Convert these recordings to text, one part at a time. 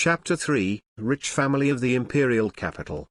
Chapter 3, Rich Family of the Imperial Capital.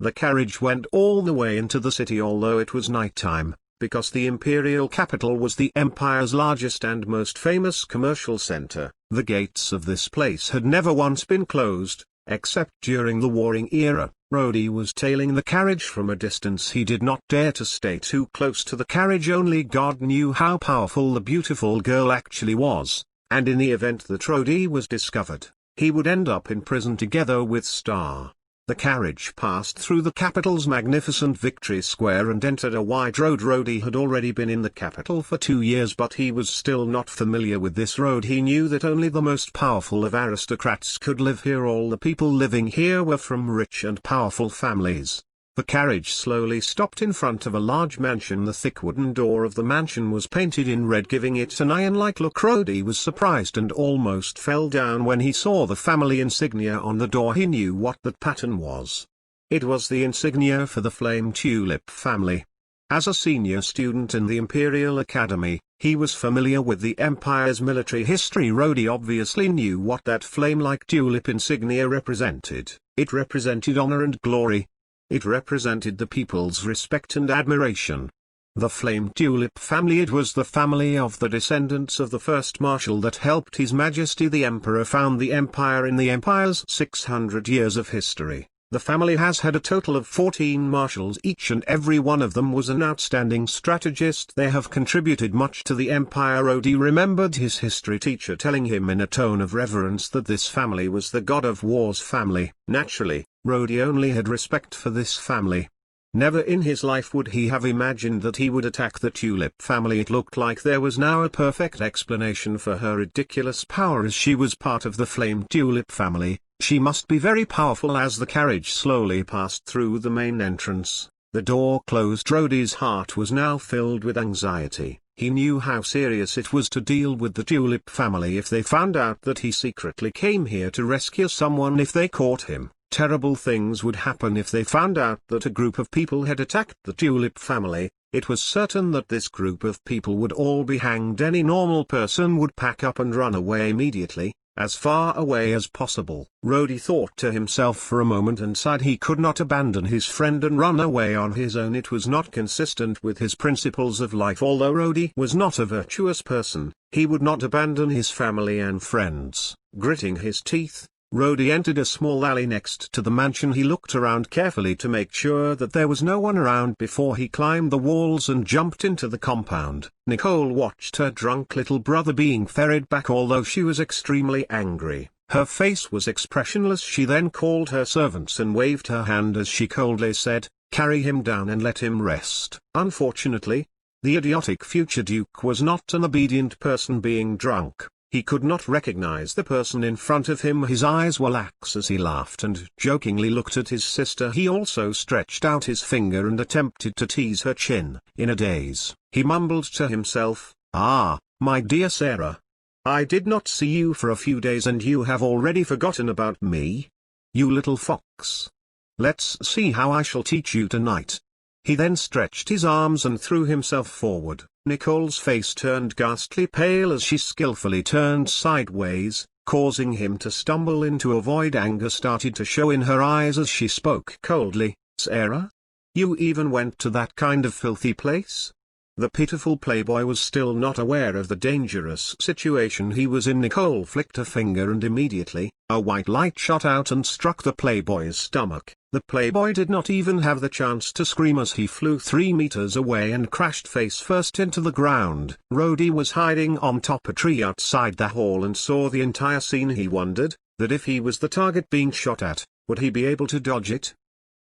The carriage went all the way into the city although it was nighttime, because the imperial capital was the empire's largest and most famous commercial center. The gates of this place had never once been closed, except during the warring era. Rody was tailing the carriage from a distance. He did not dare to stay too close to the carriage. Only God knew how powerful the beautiful girl actually was, and in the event that Rody was discovered, he would end up in prison together with Star. The carriage passed through the capital's magnificent Victory Square and entered a wide road. Rody had already been in the capital for 2 years, but he was still not familiar with this road. He knew that only the most powerful of aristocrats could live here. All the people living here were from rich and powerful families. The carriage slowly stopped in front of a large mansion. The thick wooden door of the mansion was painted in red, giving it an iron-like look. Rody was surprised and almost fell down when he saw the family insignia on the door. He knew what that pattern was. It was the insignia for the Flame Tulip family. As a senior student in the Imperial Academy, he was familiar with the Empire's military history. Rody obviously knew what that flame-like tulip insignia represented. It represented honor and glory. It represented the people's respect and admiration. The Flame Tulip family. It was the family of the descendants of the first marshal that helped His Majesty the Emperor found the Empire in the Empire's 600 years of history. The family has had a total of 14 marshals. Each and every one of them was an outstanding strategist. They have contributed much to the Empire. Rody remembered his history teacher telling him in a tone of reverence that this family was the God of War's family. Naturally, Rody only had respect for this family. Never in his life would he have imagined that he would attack the Tulip family. It looked like there was now a perfect explanation for her ridiculous power. As she was part of the Flame Tulip family, she must be very powerful. As the carriage slowly passed through the main entrance, the door closed. Rody's heart was now filled with anxiety. He knew how serious it was to deal with the Tulip family if they found out that he secretly came here to rescue someone. If they caught him, terrible things would happen. If they found out that a group of people had attacked the Tulip family, it was certain that this group of people would all be hanged. Any normal person would pack up and run away immediately, as far away as possible. Rody thought to himself for a moment and sighed. He could not abandon his friend and run away on his own. It was not consistent with his principles of life. Although Rody was not a virtuous person, he would not abandon his family and friends. Gritting his teeth, Rody entered a small alley next to the mansion. He looked around carefully to make sure that there was no one around before he climbed the walls and jumped into the compound. Nicole watched her drunk little brother being ferried back. Although she was extremely angry, her face was expressionless. She then called her servants and waved her hand as she coldly said, "Carry him down and let him rest." Unfortunately, the idiotic future duke was not an obedient person. Being drunk, he could not recognize the person in front of him. His eyes were lax as he laughed and jokingly looked at his sister. He also stretched out his finger and attempted to tease her chin. In a daze, he mumbled to himself, "Ah, my dear Sarah. I did not see you for a few days and you have already forgotten about me? You little fox. Let's see how I shall teach you tonight." He then stretched his arms and threw himself forward. Nicole's face turned ghastly pale as she skillfully turned sideways, causing him to stumble into a void. Anger started to show in her eyes as she spoke coldly, "Sarah? You even went to that kind of filthy place?" The pitiful playboy was still not aware of the dangerous situation he was in. Nicole flicked a finger and immediately, a white light shot out and struck the playboy's stomach. The playboy did not even have the chance to scream as he flew 3 meters away and crashed face first into the ground. Rody was hiding on top a tree outside the hall and saw the entire scene. He wondered that if he was the target being shot at, would he be able to dodge it?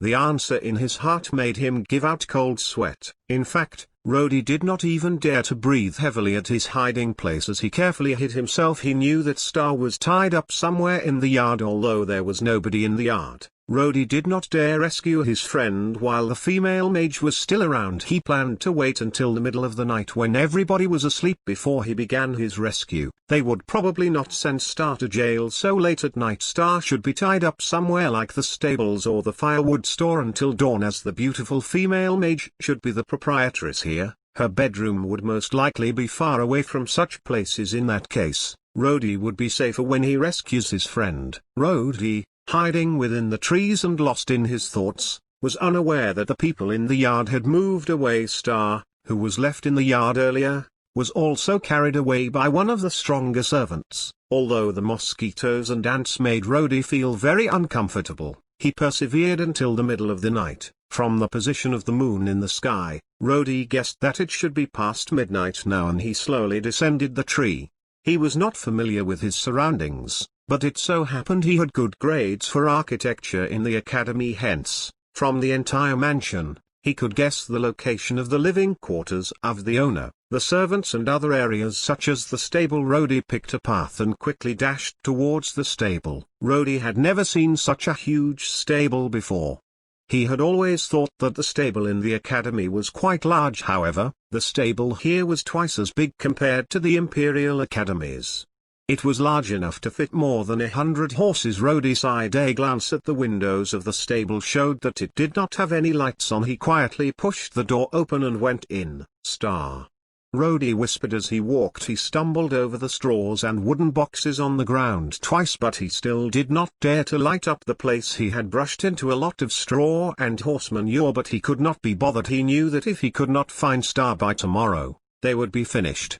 The answer in his heart made him give out cold sweat. In fact, Rody did not even dare to breathe heavily at his hiding place as he carefully hid himself. He knew that Star was tied up somewhere in the yard. Although there was nobody in the yard, Rody did not dare rescue his friend while the female mage was still around. He planned to wait until the middle of the night when everybody was asleep before he began his rescue. They would probably not send Star to jail so late at night. Star should be tied up somewhere like the stables or the firewood store until dawn, as the beautiful female mage should be the proprietress here. Her bedroom would most likely be far away from such places. In that case, Rody would be safer when he rescues his friend. Rody, hiding within the trees and lost in his thoughts, was unaware that the people in the yard had moved away. Star, who was left in the yard earlier, was also carried away by one of the stronger servants. Although the mosquitoes and ants made Rody feel very uncomfortable, he persevered until the middle of the night. From the position of the moon in the sky, Rody guessed that it should be past midnight now, and he slowly descended the tree. He was not familiar with his surroundings, but it so happened he had good grades for architecture in the academy, hence, from the entire mansion, he could guess the location of the living quarters of the owner, the servants and other areas such as the stable. Rody picked a path and quickly dashed towards the stable. Rody had never seen such a huge stable before. He had always thought that the stable in the academy was quite large. However, the stable here was twice as big compared to the imperial academies. It was large enough to fit more than 100 horses. Rody sighed. A glance at the windows of the stable showed that it did not have any lights on. He quietly pushed the door open and went in. Star, Rody whispered as he walked. He stumbled over the straws and wooden boxes on the ground twice, but he still did not dare to light up the place. He had brushed into a lot of straw and horse manure, but he could not be bothered. He knew that if he could not find Star by tomorrow, they would be finished.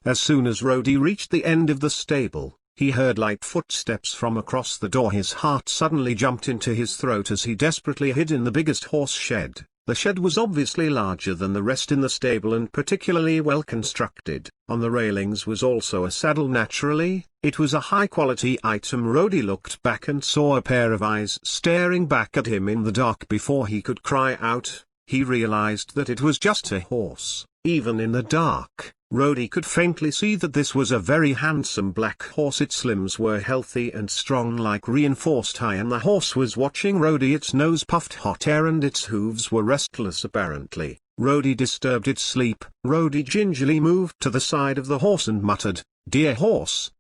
As soon as Rody reached the end of the stable, he heard light footsteps from across the door. His heart suddenly jumped into his throat as he desperately hid in the biggest horse shed. The shed was obviously larger than the rest in the stable and particularly well constructed. On the railings was also a saddle. Naturally, it was a high-quality item. Rody looked back and saw a pair of eyes staring back at him in the dark. Before he could cry out, he realized that it was just a horse. Even in the dark, Rody could faintly see that this was a very handsome black horse. Its limbs were healthy and strong like reinforced iron. The horse was watching Rody. Its nose puffed hot air and its hooves were restless apparently. Rody disturbed its sleep. Rody gingerly moved to the side of the horse and muttered, dear horse,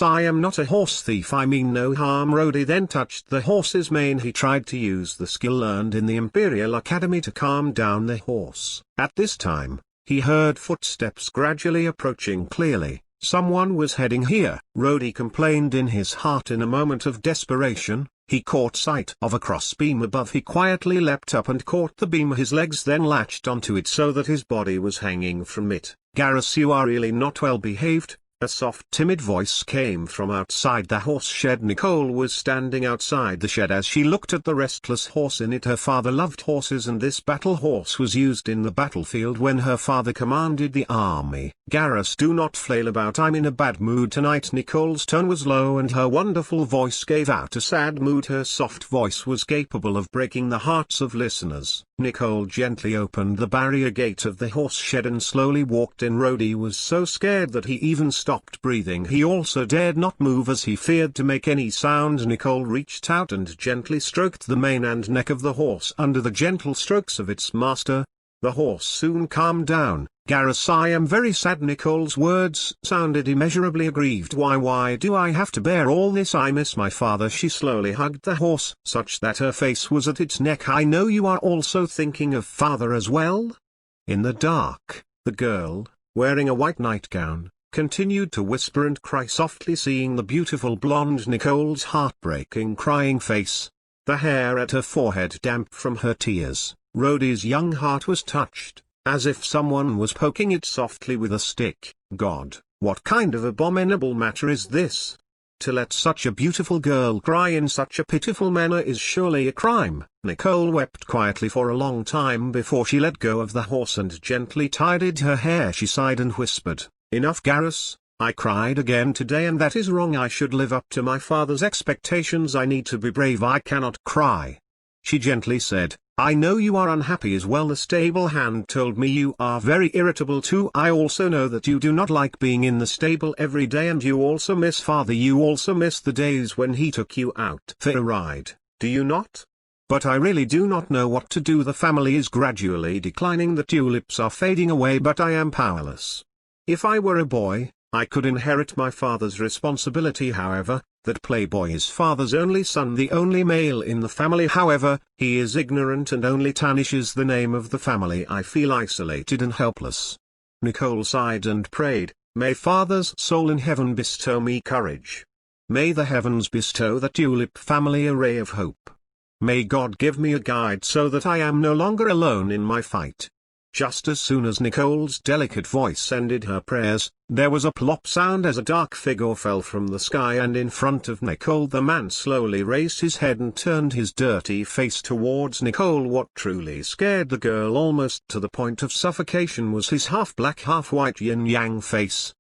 I am not a horse thief, I mean no harm." Rody then touched the horse's mane. He tried to use the skill learned in the Imperial Academy to calm down the horse. At this time, he heard footsteps gradually approaching. Clearly, someone was heading here. Rody complained in his heart. In a moment of desperation, he caught sight of a crossbeam above. He quietly leapt up and caught the beam. His legs then latched onto it so that his body was hanging from it. "Garrus, you are really not well behaved." A soft timid voice came from outside the horse shed. Nicole was standing outside the shed as she looked at the restless horse in it. Her father loved horses, and this battle horse was used in the battlefield when her father commanded the army. "Garrus, do not flail about. I'm in a bad mood tonight." Nicole's tone was low and her wonderful voice gave out a sad mood. Her soft voice was capable of breaking the hearts of listeners. Nicole gently opened the barrier gate of the horse shed and slowly walked in. Rody was so scared that he even stopped breathing. He also dared not move as he feared to make any sound. Nicole reached out and gently stroked the mane and neck of the horse. Under the gentle strokes of its master, the horse soon calmed down. "Garrus, I am very sad." Nicole's words sounded immeasurably aggrieved. Why do I have to bear all this? I miss my father." She slowly hugged the horse, such that her face was at its neck. "I know you are also thinking of father as well." In the dark, the girl, wearing a white nightgown, continued to whisper and cry softly. Seeing the beautiful blonde Nicole's heartbreaking crying face, the hair at her forehead damp from her tears, Rody's young heart was touched, as if someone was poking it softly with a stick. God, what kind of abominable matter is this? To let such a beautiful girl cry in such a pitiful manner is surely a crime. Nicole wept quietly for a long time before she let go of the horse and gently tidied her hair. She sighed and whispered, "Enough, Garrus. I cried again today, and that is wrong. I should live up to my father's expectations. I need to be brave. I cannot cry." She gently said, "I know you are unhappy as well. The stable hand told me you are very irritable too. I also know that you do not like being in the stable every day, and you also miss father. You also miss the days when he took you out for a ride, do you not? But I really do not know what to do. The family is gradually declining. The tulips are fading away, but I am powerless. If I were a boy, I could inherit my father's responsibility. However, that playboy is father's only son, the only male in the family. However, he is ignorant and only tarnishes the name of the family. I feel isolated and helpless." Nicole sighed and prayed, May Father's soul in heaven bestow me courage. May the heavens bestow the Tulip family a ray of hope. May God give me a guide so that I am no longer alone in my fight. Just as soon as Nicole's delicate voice ended her prayers, there was a plop sound as a dark figure fell from the sky, and in front of Nicole the man slowly raised his head and turned his dirty face towards Nicole. What truly scared the girl almost to the point of suffocation was his half-black half-white yin-yang face,